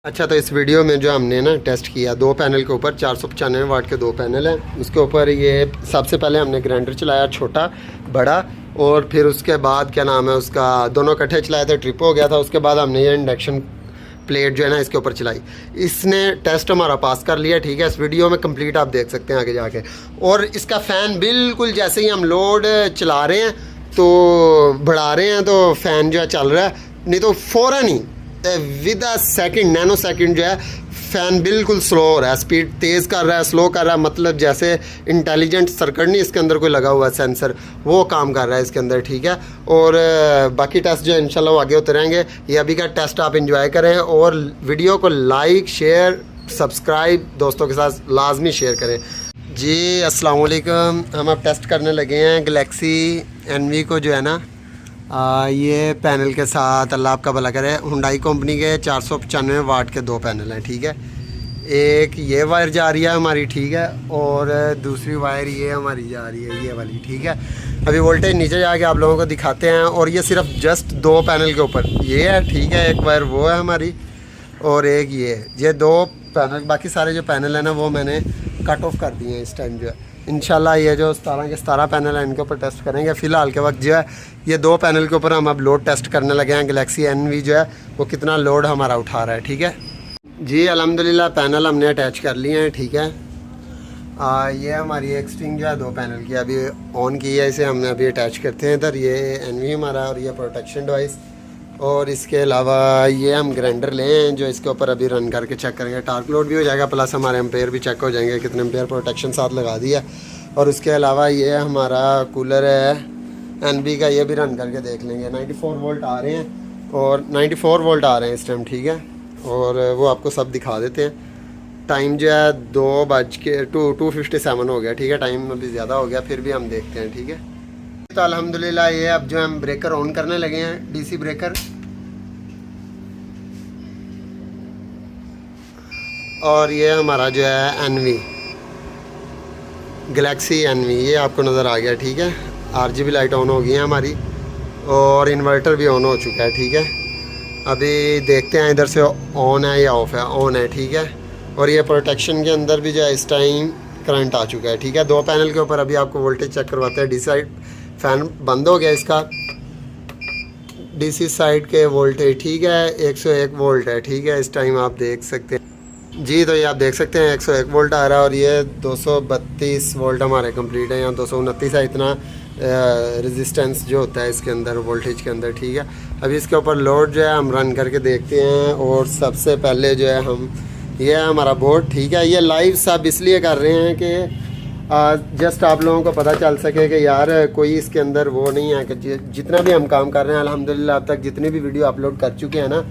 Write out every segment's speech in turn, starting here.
अच्छा, तो इस वीडियो में जो हमने ना टेस्ट किया दो पैनल के ऊपर 495 वाट के दो पैनल हैं। उसके ऊपर ये सबसे पहले हमने ग्राइंडर चलाया, छोटा बड़ा, और फिर उसके बाद क्या नाम है उसका, दोनों इकट्ठे चलाए थे, ट्रिप हो गया था। उसके बाद हमने ये इंडक्शन प्लेट जो है ना इसके ऊपर चलाई। इसने टेस्ट हमारा पास कर लिया, ठीक है। इस वीडियो में कंप्लीट आप देख सकते हैं आगे जाके। और इसका फ़ैन बिल्कुल जैसे ही हम लोड चला रहे हैं तो बढ़ा रहे हैं तो फ़ैन जो है चल रहा है, नहीं तो फ़ौरन ही with a second, nano second जो है फ़ैन बिल्कुल स्लो हो रहा है। स्पीड तेज़ कर रहा है, स्लो कर रहा है, मतलब जैसे इंटेलिजेंट सर्किट नहीं इसके अंदर कोई लगा हुआ है सेंसर, वो काम कर रहा है इसके अंदर, ठीक है। और बाकी टेस्ट जो है इंशाल्लाह वो आगे होते रहेंगे। ये अभी का टेस्ट आप इंजॉय करें और वीडियो को लाइक शेयर सब्सक्राइब दोस्तों के साथ लाजमी शेयर करें। जी अस्सलाम वालेकुम। हम अब टेस्ट करने लगे हैं गैलेक्सी एनवी को जो है ना, ये पैनल के साथ, अल्लाह आपका भला करे, हुंडई कंपनी के 495 वाट के दो पैनल हैं, ठीक है। एक ये वायर जा रही है हमारी, ठीक है, और दूसरी वायर ये हमारी जा रही है, ये वाली, ठीक है। अभी वोल्टेज नीचे जाके आप लोगों को दिखाते हैं। और ये सिर्फ जस्ट दो पैनल के ऊपर ये है, ठीक है। एक वायर वो है हमारी और एक ये दो पैनल। बाकी सारे जो पैनल हैं ना वो मैंने कट ऑफ कर दिए हैं इस टाइम जो है। इंशाल्लाह ये जो 17 के 17 पैनल हैं इनके ऊपर टेस्ट करेंगे। फ़िलहाल के वक्त जो है ये दो पैनल के ऊपर हम अब लोड टेस्ट करने लगे हैं। गैलेक्सी एनवी जो है वो कितना लोड हमारा उठा रहा है, ठीक है जी। अल्हम्दुलिल्लाह पैनल हमने अटैच कर लिए हैं, ठीक है। ये हमारी एक स्ट्रिंग जो है दो पैनल की अभी ऑन की है, इसे हमने अभी अटैच करते हैं इधर। ये एनवी हमारा और ये प्रोटेक्शन डिवाइस। और इसके अलावा ये हम ग्राइंडर लें जो इसके ऊपर अभी रन करके चेक करेंगे। टार्क लोड भी हो जाएगा, प्लस हमारे एम्पेयर भी चेक हो जाएंगे, कितने एम्पेयर प्रोटेक्शन साथ लगा दिया। और उसके अलावा ये हमारा कूलर है एनबी का, ये भी रन करके देख लेंगे। 94 वोल्ट आ रहे हैं और 94 वोल्ट आ रहे हैं इस टाइम, ठीक है। और वो आपको सब दिखा देते हैं। टाइम जो है 2:57 हो गया, ठीक है। टाइम अभी ज़्यादा हो गया, फिर भी हम देखते हैं, ठीक है। तो अल्हम्दुलिल्लाह ये अब जो हम ब्रेकर ऑन करने लगे हैं, डीसी ब्रेकर। और ये हमारा जो है एनवी गैलेक्सी एनवी, ये आपको नज़र आ गया, ठीक है। आरजीबी लाइट ऑन हो गई है हमारी और इन्वर्टर भी ऑन हो चुका है, ठीक है। अभी देखते हैं इधर से ऑन है या ऑफ है। ऑन है, ठीक है। और ये प्रोटेक्शन के अंदर भी जो है इस टाइम करंट आ चुका है, ठीक है। दो पैनल के ऊपर अभी आपको वोल्टेज चेक करवाते हैं। डीसी साइड फ़ैन बंद हो गया इसका, डीसी साइड के वोल्टेज, ठीक है, 101 वोल्ट है, ठीक है। इस टाइम आप देख सकते हैं जी। तो ये आप देख सकते हैं 101 वोल्ट आ रहा है और ये 232 वोल्ट हमारे कंप्लीट है। यहाँ 229 है इतना रेजिस्टेंस जो होता है इसके अंदर वोल्टेज के अंदर, ठीक है। अभी इसके ऊपर लोड जो है हम रन करके देखते हैं। और सबसे पहले जो है हम, ये है हमारा बोर्ड, ठीक है। ये लाइव सब इसलिए कर रहे हैं कि जस्ट आप लोगों को पता चल सके कि यार कोई इसके अंदर वो नहीं है कि जितना भी हम काम कर रहे हैं अल्हम्दुलिल्लाह अब तक जितनी भी वीडियो अपलोड कर चुके हैं ना,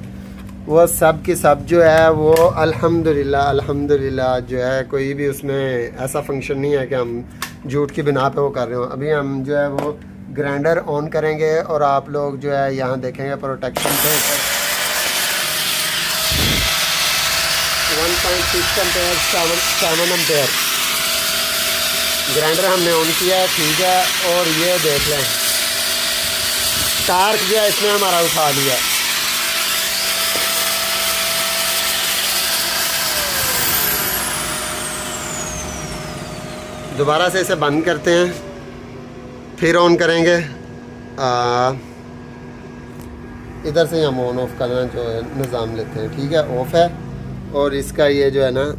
वो सब की सब जो है वो अल्हम्दुलिल्लाह जो है कोई भी उसमें ऐसा फंक्शन नहीं है कि हम झूठ की बिना पे वो कर रहे हो। अभी हम जो है वो ग्राइंडर ऑन करेंगे और आप लोग जो है यहाँ देखेंगे प्रोटेक्शन पे 1.6 एम्पेयर 7 एम्पेयर ग्राइंडर हमने ऑन किया है, ठीक है। और ये देख लें टार्क जो है इसने हमारा उठा लिया। दोबारा से इसे बंद करते हैं, फिर ऑन करेंगे। इधर से हम ऑन ऑफ करना जो है निज़ाम लेते हैं, ठीक है। ऑफ है और इसका ये जो है ना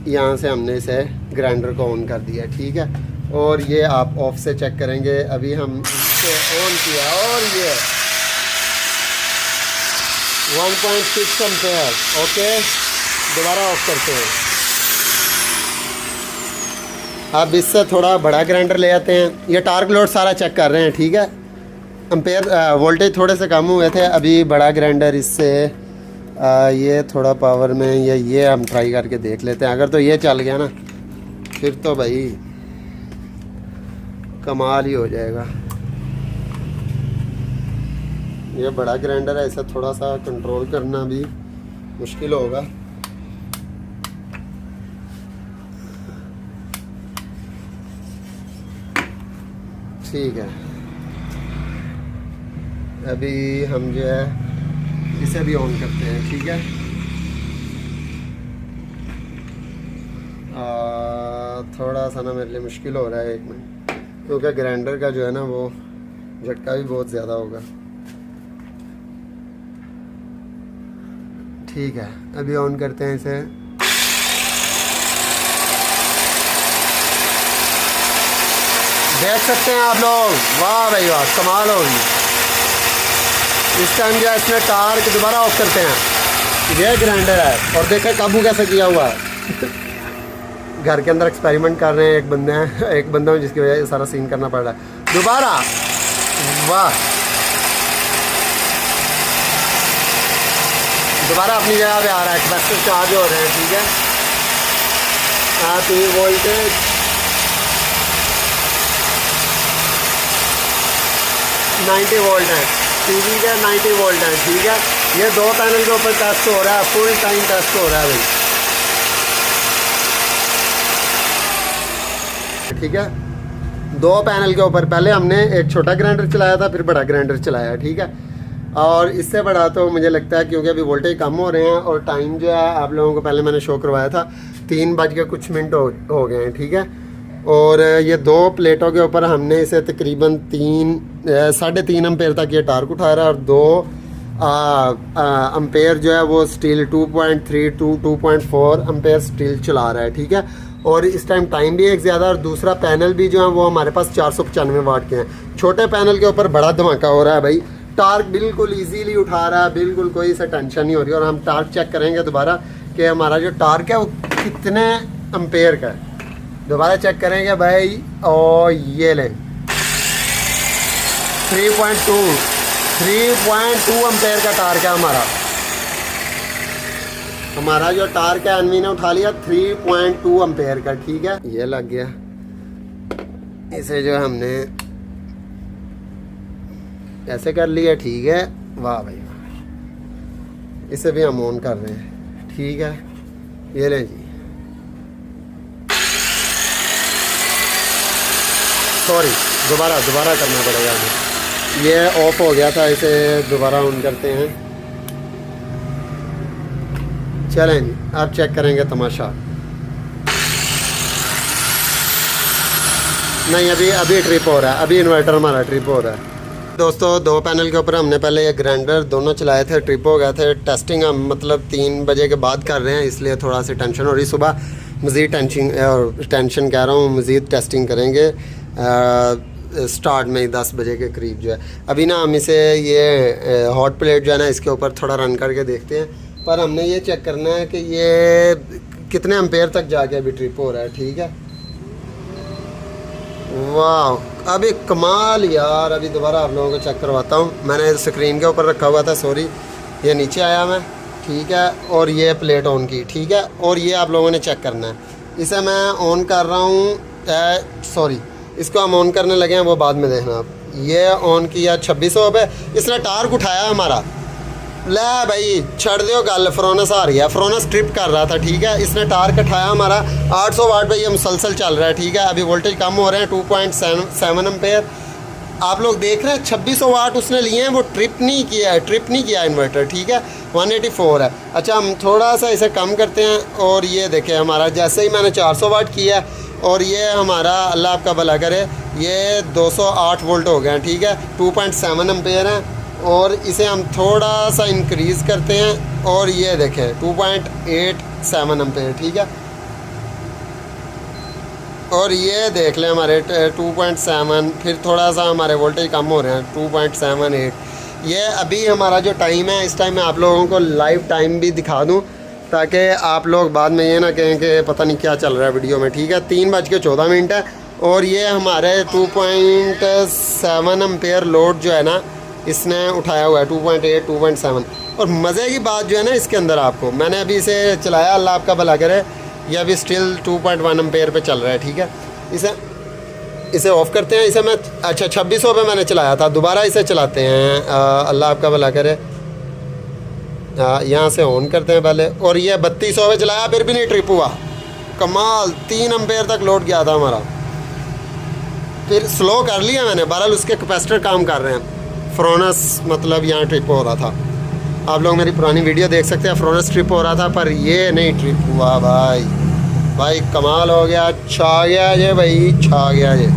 यहाँ से हमने इसे ग्राइंडर को ऑन कर दिया, ठीक है। और ये आप ऑफ से चेक करेंगे। अभी हम इसे ऑन किया और ये 1.6 एम्पेयर, ओके। दोबारा ऑफ करते हैं। अब इससे थोड़ा बड़ा ग्राइंडर ले आते हैं। ये टार्क लोड सारा चेक कर रहे हैं, ठीक है। एम्पेयर वोल्टेज थोड़े से कम हुए थे। अभी बड़ा ग्राइंडर इससे ये थोड़ा पावर में ये हम ट्राई करके देख लेते हैं। अगर तो ये चल गया ना फिर तो भाई कमाल ही हो जाएगा। ये बड़ा ग्राइंडर है, इसे थोड़ा सा कंट्रोल करना भी मुश्किल होगा। ठीक है, अभी हम जो है इसे भी ऑन करते हैं, ठीक है। थोड़ा सा ना मेरे लिए मुश्किल हो रहा है 1 मिनट, क्योंकि ग्राइंडर का जो है ना वो झटका भी बहुत ज़्यादा होगा। ठीक है, अभी ऑन करते हैं इसे। देख सकते हैं आप लोग, वाह भाई वाह, कमाल होगी। इस टाइम जो है इसमें टार्क दोबारा ऑफ करते हैं। ये ग्राइंडर है और देखें काबू कैसे किया हुआ है। घर के अंदर एक्सपेरिमेंट कर रहे हैं, एक बंदा है जिसकी वजह से सारा सीन करना पड़ रहा है। दोबारा, वाह, दोबारा अपनी जगह पे आ रहा है, कैपेसिटर चार्ज हो रहे हैं। ठीक है, 3 वोल्टेज, 90 वोल्ट है, टीवी का 90 वोल्ट है। ठीक है, ये 2 पैनल के ऊपर टेस्ट हो रहा है, फुल टाइम टेस्ट हो रहा है भाई। ठीक है, 2 पैनल के ऊपर पहले हमने एक छोटा ग्राइंडर चलाया था, फिर बड़ा ग्राइंडर चलाया। ठीक है, और इससे बड़ा तो मुझे लगता है क्योंकि अभी वोल्टेज कम हो रहे हैं और टाइम जो है आप लोगों को पहले मैंने शो करवाया था 3 बज के कुछ मिनट हो गए हैं। ठीक है, और ये 2 प्लेटों के ऊपर हमने इसे तकरीबन 3.5 एम्पेयर तक ये टार्क उठा रहा है, और 2 एम्पेयर जो है वो स्टील 2.3 to 2.4 एम्पेयर स्टील चला रहा है। ठीक है, और इस टाइम टाइम भी एक ज़्यादा, और दूसरा पैनल भी जो है वो हमारे पास 495 वाट के हैं। छोटे पैनल के ऊपर बड़ा धमाका हो रहा है भाई, टार्क बिल्कुल इजीली उठा रहा है, बिल्कुल कोई से टेंशन नहीं हो रही। और हम टार्क चेक करेंगे दोबारा कि हमारा जो टार्क है वो कितने एम्पेयर का है, दोबारा चेक करेंगे भाई। और ये लें 3.2 एम्पेयर का टार्क है हमारा जो टार्क है अनवी ने उठा लिया 3.2 एम्पेयर का। ठीक है, ये लग गया। इसे जो हमने ऐसे कर लिया। ठीक है, वाह भाई वाह, इसे भी हम ऑन कर रहे हैं। ठीक है, ये लें जी, सॉरी, दोबारा करना पड़ेगा हमें। ये ऑफ हो गया था, इसे दोबारा ऑन करते हैं। चलें जी, अब चेक करेंगे तमाशा। नहीं, अभी ट्रिप हो रहा है, अभी इन्वर्टर हमारा ट्रिप हो रहा है। दोस्तों 2 पैनल के ऊपर हमने पहले ये ग्राइंडर दोनों चलाए थे, ट्रिप हो गए थे। टेस्टिंग हम मतलब 3 बजे के बाद कर रहे हैं, इसलिए थोड़ा सी टेंशन हो रही। सुबह मज़ीद टेंशन कह रहा हूँ, मज़ीद टेस्टिंग करेंगे स्टार्ट में ही 10 बजे के करीब जो है। अभी ना हम इसे ये हॉट प्लेट जो है ना इसके ऊपर थोड़ा रन करके देखते हैं, पर हमने ये चेक करना है कि ये कितने एम्पेयर तक जाके अभी ट्रिप हो रहा है। ठीक है, वाह, अभी कमाल यार। अभी दोबारा आप लोगों को चेक करवाता हूँ। मैंने स्क्रीन के ऊपर रखा हुआ था, सॉरी, ये नीचे आया मैं। ठीक है, और ये प्लेट ऑन की। ठीक है, और ये आप लोगों ने चेक करना है। इसे मैं ऑन कर रहा हूँ, सॉरी, इसको हम ऑन करने लगे हैं, वो बाद में देखना आप। ये ऑन किया 2600 पे, इसने टार्क उठाया हमारा। ले भाई छड़ दियो गल, फ्रोनस आ रही है, फ्रोनस ट्रिप कर रहा था। ठीक है, इसने टार्क उठाया हमारा 800 वाट पे, ये मुसलसल चल रहा है। ठीक है, अभी वोल्टेज कम हो रहे हैं 2.7 एम्पेयर। आप लोग देख रहे हैं 2600 वाट उसने लिए हैं, वो ट्रिप नहीं किया इन्वर्टर। ठीक है, 184 है। अच्छा, हम थोड़ा सा इसे कम करते हैं, और ये देखें हमारा जैसे ही मैंने 400 वाट किया, और ये हमारा अल्लाह आपका भला करे, ये 208 वोल्ट हो गए हैं। ठीक है, 2.7 एम्पेयर हैं, और इसे हम थोड़ा सा इंक्रीज़ करते हैं, और ये देखें 2.87 एम्पेयर। ठीक है, और ये देख लें हमारे 2.7, फिर थोड़ा सा हमारे वोल्टेज कम हो रहे हैं 2.78। ये अभी हमारा जो टाइम है, इस टाइम मैं आप लोगों को लाइव टाइम भी दिखा दूं, ताकि आप लोग बाद में ये ना कहें कि पता नहीं क्या चल रहा है वीडियो में। ठीक है, 3:14 है, और ये हमारे 2.7 एम्पेयर लोड जो है ना इसने उठाया हुआ है, 2.8 2.7। और मज़े की बात जो है ना इसके अंदर, आपको मैंने अभी इसे चलाया, अल्लाह आपका भला करे, ये अभी स्टिल 2.1 एम्पेयर पे चल रहा है। ठीक है, इसे ऑफ़ करते हैं। इसे मैं 2600 पे मैंने चलाया था, दोबारा इसे चलाते हैं, अल्लाह आपका भला करे। यहाँ से ऑन करते हैं पहले, और ये 3200 पे चलाया, फिर भी नहीं ट्रिप हुआ। कमाल, 3 एम्पेयर तक लोड गया था हमारा। फिर स्लो कर लिया मैंने, बहरहाल उसके कैपेसिटर काम कर रहे हैं। फ्रोनस मतलब यहाँ ट्रिप हो रहा था, आप लोग मेरी पुरानी वीडियो देख सकते हैं, फ्रोनस ट्रिप हो रहा था, पर ये नहीं ट्रिप हुआ भाई। भाई कमाल हो गया, छा गया ये भाई, छा गया ये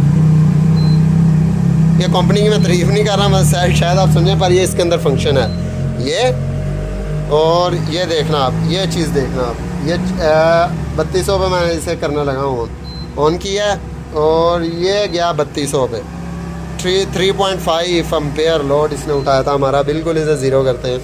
कंपनी की मैं तारीफ नहीं कर रहा, मैं शायद आप समझें, पर ये इसके अंदर फंक्शन है ये। और ये देखना आप, ये चीज़ देखना आप, ये 3200 पे मैं इसे करने लगा हूँ, ऑन किया और ये गया 3200 पे। 3.5 एम्पेयर लोड इसने उठाया था हमारा। बिल्कुल इसे ज़ीरो करते हैं।